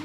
Hi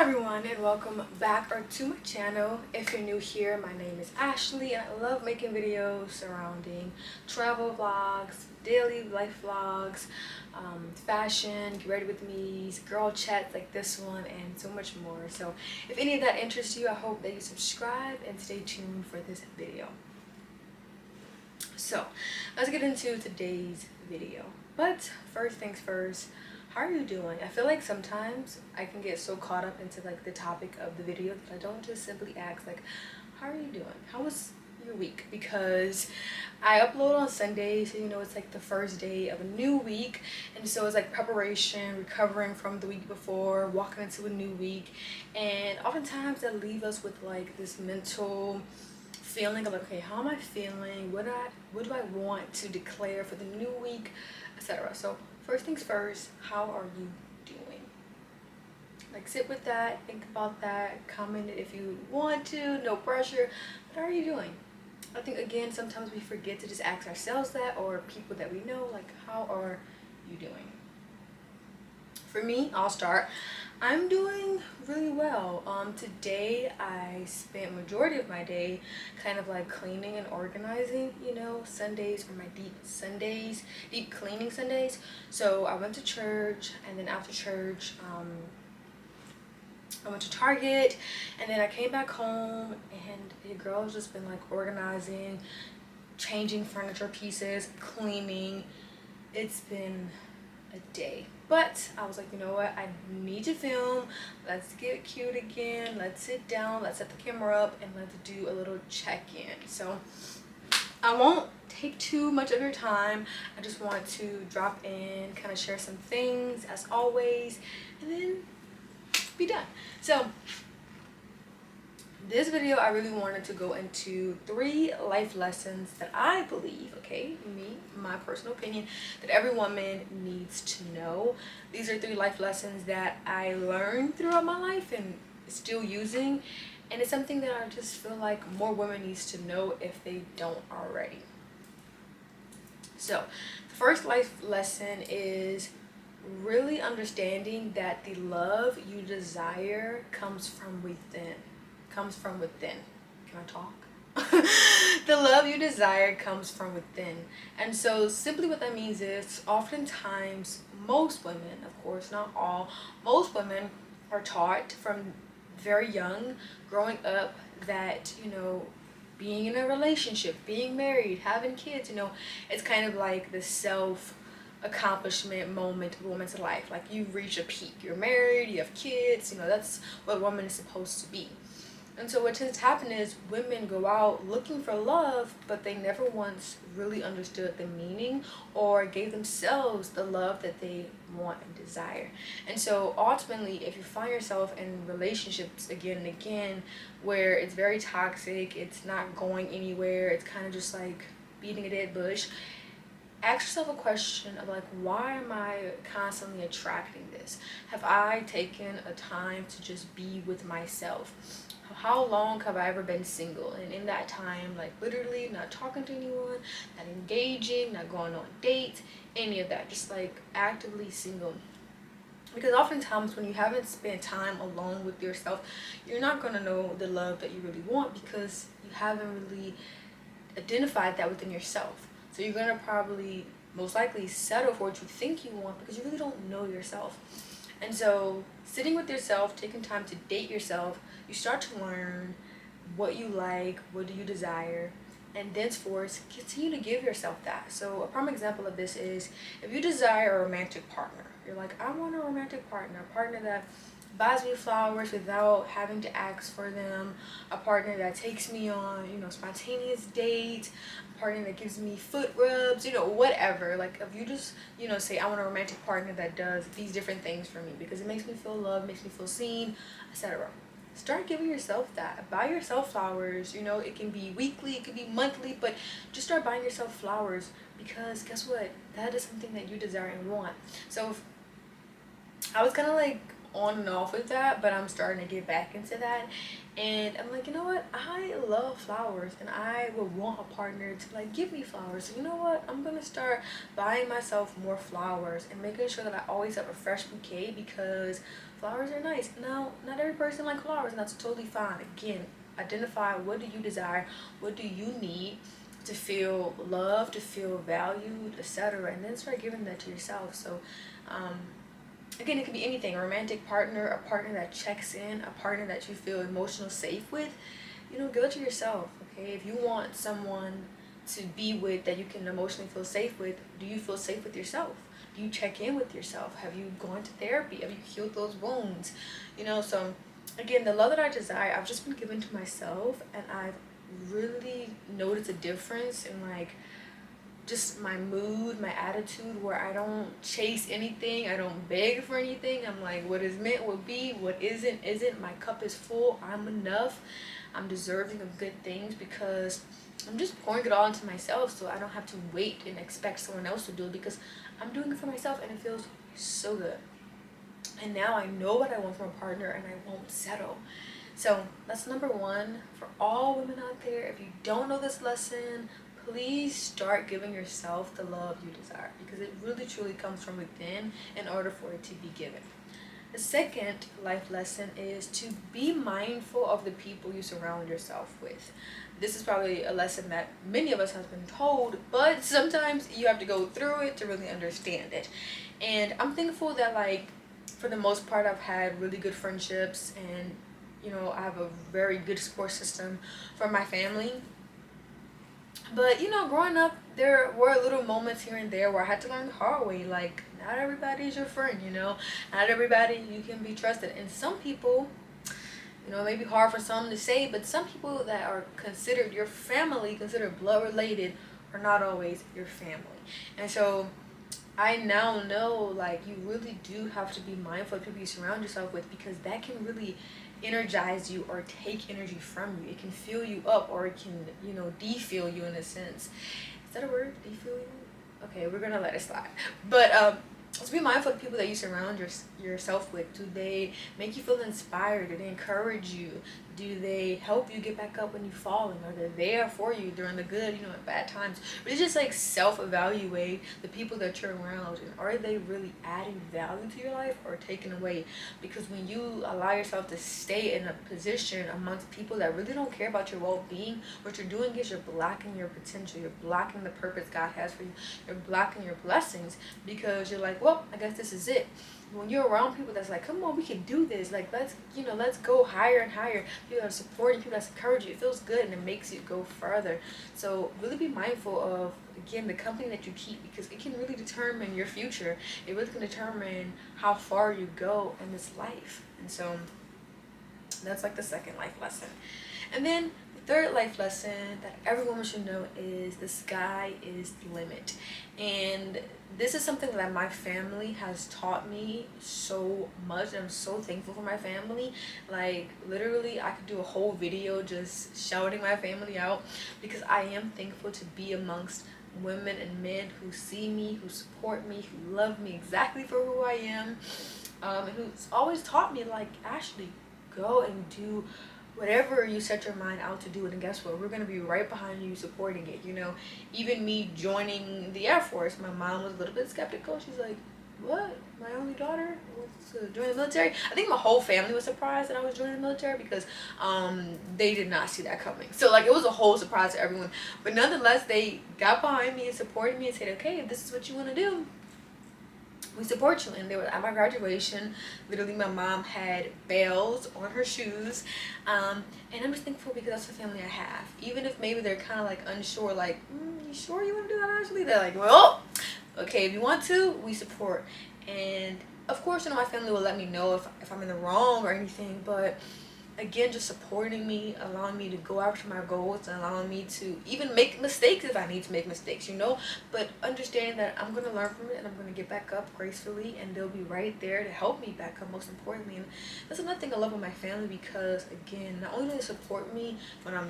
everyone, and welcome back to my channel. If you're new here, my name is Ashley and I love making videos surrounding travel vlogs, daily life vlogs, fashion, get ready with me, girl chats like this one, and so much more. So if any of that interests you, I hope that you subscribe and stay tuned for this video. So let's get into today's video. But first things first, how are you doing? I feel like sometimes I can get so caught up into like the topic of the video that I don't just simply ask like, how are you doing? How was your week? Because I upload on Sundays, so you know it's like the first day of a new week, and so it's like preparation, recovering from the week before, walking into a new week, and oftentimes that leaves us with like this mental feeling of like, okay, how am I feeling? What do I want to declare for the new week, etc. So first things first, how are you doing? Like sit with that, think about that, comment it if you want to, no pressure. But how are you doing? I think again, sometimes we forget to just ask ourselves that, or people that we know, like, how are you doing? For me, I'll start. I'm doing really well. Today I spent majority of my day kind of like cleaning and organizing. You know, Sundays are my deep cleaning Sundays. So I went to church, and then after church, I went to Target, and then I came back home, and the girl's just been like organizing, changing furniture pieces, cleaning. It's been a day, but I was like, you know what, I need to film. Let's get cute again, let's sit down, let's set the camera up, and let's do a little check-in. So I won't take too much of your time. I just want to drop in, kind of share some things as always, and then be done. So this video, I really wanted to go into 3 life lessons that I believe, okay, my personal opinion, that every woman needs to know. These are 3 life lessons that I learned throughout my life and still using, and it's something that I just feel like more women needs to know if they don't already. So the first life lesson is really understanding that the love you desire comes from within. Can I talk? The love you desire comes from within. And so simply what that means is oftentimes most women, of course not all, most women are taught from very young, growing up, that, you know, being in a relationship, being married, having kids, you know, it's kind of like the self accomplishment moment of a woman's life. Like you reach a peak, you're married, you have kids, you know, that's what a woman is supposed to be. And so what tends to happen is women go out looking for love, but they never once really understood the meaning or gave themselves the love that they want and desire. And so ultimately, if you find yourself in relationships again and again where it's very toxic, it's not going anywhere, it's kind of just like beating a dead bush, ask yourself a question of like, why am I constantly attracting this? Have I taken a time to just be with myself? How long have I ever been single? And in that time, like literally not talking to anyone, not engaging, not going on dates, any of that, just like actively single. Because oftentimes when you haven't spent time alone with yourself, you're not going to know the love that you really want, because you haven't really identified that within yourself. So you're going to probably most likely settle for what you think you want because you really don't know yourself. And so sitting with yourself, taking time to date yourself, you start to learn what you like, what do you desire, and thenceforth continue to give yourself that. So a prime example of this is if you desire a romantic partner, you're like, I want a romantic partner, a partner that buys me flowers without having to ask for them, a partner that takes me on, spontaneous dates, a partner that gives me foot rubs, whatever. Like, if you just, say, I want a romantic partner that does these different things for me because it makes me feel loved, makes me feel seen, etc. Start giving yourself that. Buy yourself flowers. It can be weekly, it could be monthly, but just start buying yourself flowers, because guess what? That is something that you desire and want. So I was kind of like on and off with that, but I'm starting to get back into that. And I'm like, you know what? I love flowers, and I would want a partner to like give me flowers. So you know what? I'm gonna start buying myself more flowers and making sure that I always have a fresh bouquet, because flowers are nice. Now, not every person likes flowers, and that's totally fine. Again, identify, what do you desire, what do you need to feel loved, to feel valued, etc., and then start giving that to yourself. So again, it could be anything: a romantic partner, a partner that checks in, a partner that you feel emotional safe with. Give it to yourself. Okay, if you want someone to be with that you can emotionally feel safe with, do you feel safe with yourself? Do you check in with yourself? Have you gone to therapy? Have you healed those wounds? So again, the love that I desire, I've just been given to myself, and I've really noticed a difference in like just my mood, my attitude, where I don't chase anything, I don't beg for anything. I'm like, what is meant will be, what isn't. My cup is full, I'm enough, I'm deserving of good things, because I'm just pouring it all into myself, so I don't have to wait and expect someone else to do it, because I'm doing it for myself, and it feels so good. And now I know what I want from a partner, and I won't settle. So that's number one for all women out there. If you don't know this lesson, please start giving yourself the love you desire, because it really truly comes from within in order for it to be given. The second life lesson is to be mindful of the people you surround yourself with. This is probably a lesson that many of us have been told, but sometimes you have to go through it to really understand it. And I'm thankful that, like, for the most part, I've had really good friendships, and I have a very good support system from my family. But growing up, there were little moments here and there where I had to learn the hard way. Like, not everybody is your friend, not everybody you can be trusted. And some people, it may be hard for some to say, but some people that are considered your family, considered blood related, are not always your family. And so I now know, like, you really do have to be mindful of people you surround yourself with, because that can really energize you or take energy from you. It can fill you up, or it can, de-fill you in a sense. Is that a word? De-fill you? Okay, we're gonna let it slide. But so be mindful of the people that you surround yourself with. Do they make you feel inspired? Do they encourage you? Do they help you get back up when you fall? And are they there for you during the good, and bad times? Really just like self-evaluate the people that you're around, and are they really adding value to your life or taking away? Because when you allow yourself to stay in a position amongst people that really don't care about your well-being, what you're doing is you're blocking your potential. You're blocking the purpose God has for you. You're blocking your blessings, because you're like, well, I guess this is it. When you're around people that's like, come on, we can do this, like, let's go higher and higher, people that are supporting, people that's encouraging you, it feels good, and it makes you go further. So really be mindful of, again, the company that you keep, because it can really determine your future. It really can determine how far you go in this life. And so that's like the second life lesson. And then the third life lesson that every woman should know is the sky is the limit. And this is something that my family has taught me so much. I'm so thankful for my family. Like, literally, I could do a whole video just shouting my family out, because I am thankful to be amongst women and men who see me, who support me, who love me exactly for who I am, and who's always taught me, like, Ashley, go and do whatever you set your mind out to do it, and guess what, we're going to be right behind you supporting it. Even me joining the Air Force, my mom was a little bit skeptical. She's like, what, my only daughter wants to join the military? I think my whole family was surprised that I was joining the military, because they did not see that coming. So, like, it was a whole surprise to everyone, but nonetheless, they got behind me and supported me and said, okay, if this is what you want to do, we support you. And they were at my graduation. Literally, my mom had bells on her shoes, and I'm just thankful, because that's the family I have. Even if maybe they're kind of like unsure, like, you sure you want to do that, Ashley? They're like, well, okay, if you want to, we support. And of course, my family will let me know if I'm in the wrong or anything, but again, just supporting me, allowing me to go after my goals, and allowing me to even make mistakes if I need to make mistakes, but understanding that I'm going to learn from it and I'm going to get back up gracefully, and they'll be right there to help me back up, most importantly. And that's another thing I love with my family, because again, not only do they support me when I'm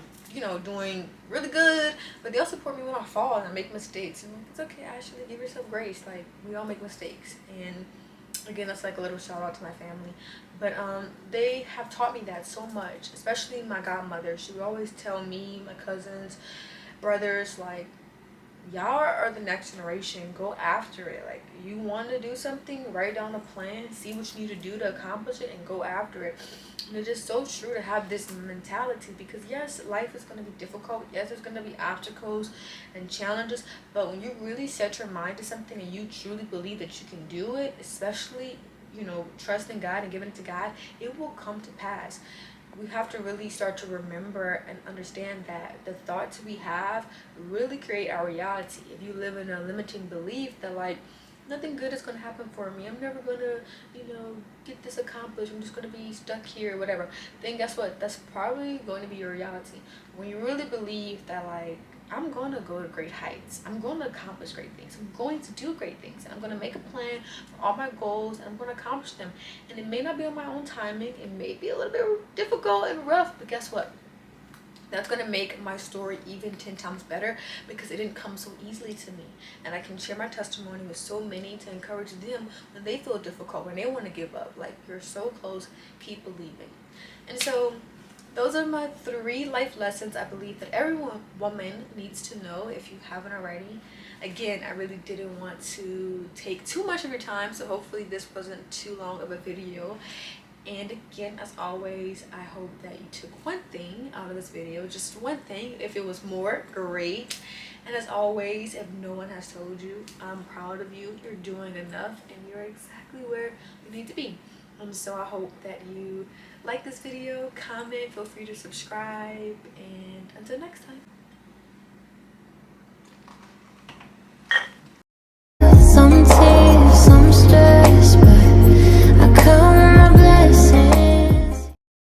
doing really good, but they'll support me when I fall and I make mistakes, and it's okay, Ashley, give yourself grace, like we all make mistakes. And again, that's like a little shout out to my family. But they have taught me that so much, especially my godmother. She would always tell me, my cousins, brothers, like, y'all are the next generation, go after it. Like, you want to do something, write down a plan, see what you need to do to accomplish it, and go after it. And it's just so true to have this mentality, because yes, life is going to be difficult, yes, there's going to be obstacles and challenges, but when you really set your mind to something and you truly believe that you can do it, especially trust in God and giving it to God, it will come to pass. We have to really start to remember and understand that the thoughts we have really create our reality. If you live in a limiting belief that, like, nothing good is going to happen for me, I'm never going to get this accomplished, I'm just going to be stuck here or whatever, then guess what, that's probably going to be your reality. When you really believe that, like, I'm going to go to great heights, I'm going to accomplish great things, I'm going to do great things, and I'm going to make a plan for all my goals, and I'm going to accomplish them. And it may not be on my own timing, it may be a little bit difficult and rough, but guess what? That's going to make my story even 10 times better, because it didn't come so easily to me. And I can share my testimony with so many to encourage them when they feel difficult, when they want to give up. Like, you're so close, keep believing. And so those are my 3 life lessons I believe that every woman needs to know, if you haven't already. Again, I really didn't want to take too much of your time, so hopefully this wasn't too long of a video. And again, as always, I hope that you took one thing out of this video, just one thing. If it was more, great. And as always, if no one has told you, I'm proud of you. You're doing enough, and you're exactly where you need to be. So I hope that you like this video, comment, feel free to subscribe, and until next time.